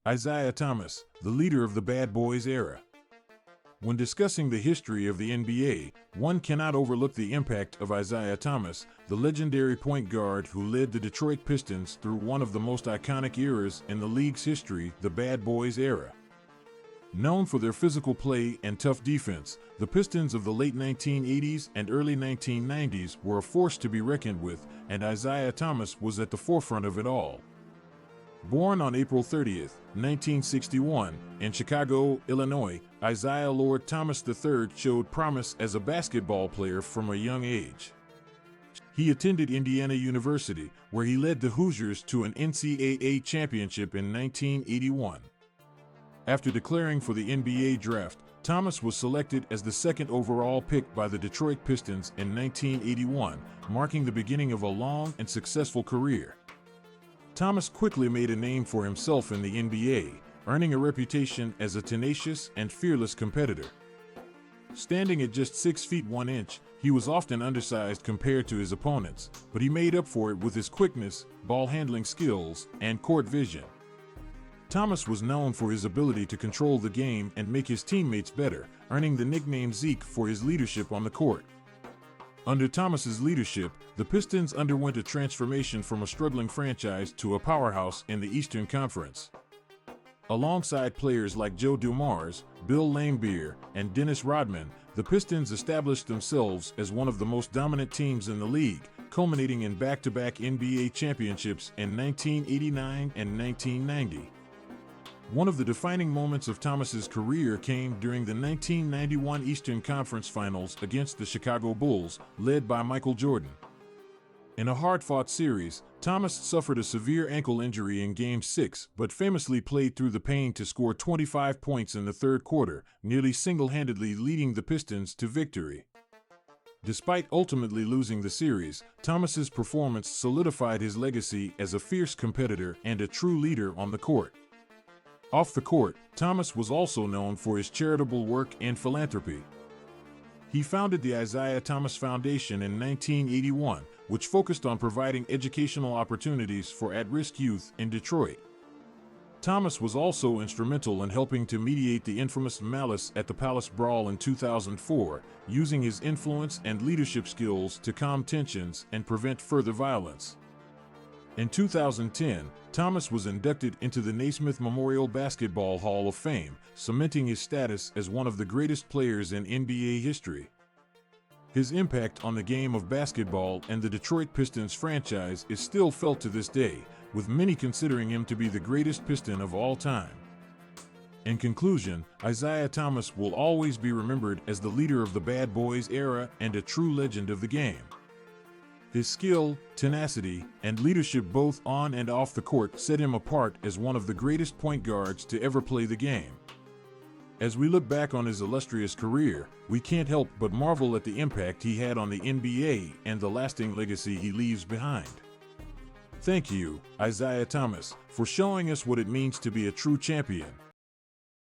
Isiah Thomas, the leader of the Bad Boys era. When discussing the history of the NBA, one cannot overlook the impact of Isiah Thomas, the legendary point guard who led the Detroit Pistons through one of the most iconic eras in the league's history, the Bad Boys era. Known for their physical play and tough defense, the Pistons of the late 1980s and early 1990s were a force to be reckoned with, and Isiah Thomas was at the forefront of it all. Born on April 30, 1961, in Chicago, Illinois, Isiah Lord Thomas III showed promise as a basketball player from a young age. He attended Indiana University, where he led the Hoosiers to an NCAA championship in 1981. After declaring for the NBA draft, Thomas was selected as the second overall pick by the Detroit Pistons in 1981, marking the beginning of a long and successful career. Thomas quickly made a name for himself in the NBA, earning a reputation as a tenacious and fearless competitor. Standing at just 6 feet 1 inch, he was often undersized compared to his opponents, but he made up for it with his quickness, ball handling skills, and court vision. Thomas was known for his ability to control the game and make his teammates better, earning the nickname Zeke for his leadership on the court. Under Thomas's leadership, the Pistons underwent a transformation from a struggling franchise to a powerhouse in the Eastern Conference. Alongside players like Joe Dumars, Bill Laimbeer, and Dennis Rodman, the Pistons established themselves as one of the most dominant teams in the league, culminating in back-to-back NBA championships in 1989 and 1990. One of the defining moments of Thomas's career came during the 1991 Eastern Conference Finals against the Chicago Bulls, led by Michael Jordan. In a hard-fought series, Thomas suffered a severe ankle injury in Game 6, but famously played through the pain to score 25 points in the third quarter, nearly single-handedly leading the Pistons to victory. Despite ultimately losing the series, Thomas's performance solidified his legacy as a fierce competitor and a true leader on the court. Off the court, Thomas was also known for his charitable work and philanthropy. He founded the Isiah Thomas Foundation in 1981, which focused on providing educational opportunities for at-risk youth in Detroit. Thomas was also instrumental in helping to mediate the infamous Malice at the Palace Brawl in 2004, using his influence and leadership skills to calm tensions and prevent further violence. In 2010, Thomas was inducted into the Naismith Memorial Basketball Hall of Fame, cementing his status as one of the greatest players in NBA history. His impact on the game of basketball and the Detroit Pistons franchise is still felt to this day, with many considering him to be the greatest Piston of all time. In conclusion, Isiah Thomas will always be remembered as the leader of the Bad Boys era and a true legend of the game. His skill, tenacity, and leadership both on and off the court set him apart as one of the greatest point guards to ever play the game. As we look back on his illustrious career, we can't help but marvel at the impact he had on the NBA and the lasting legacy he leaves behind. Thank you, Isiah Thomas, for showing us what it means to be a true champion.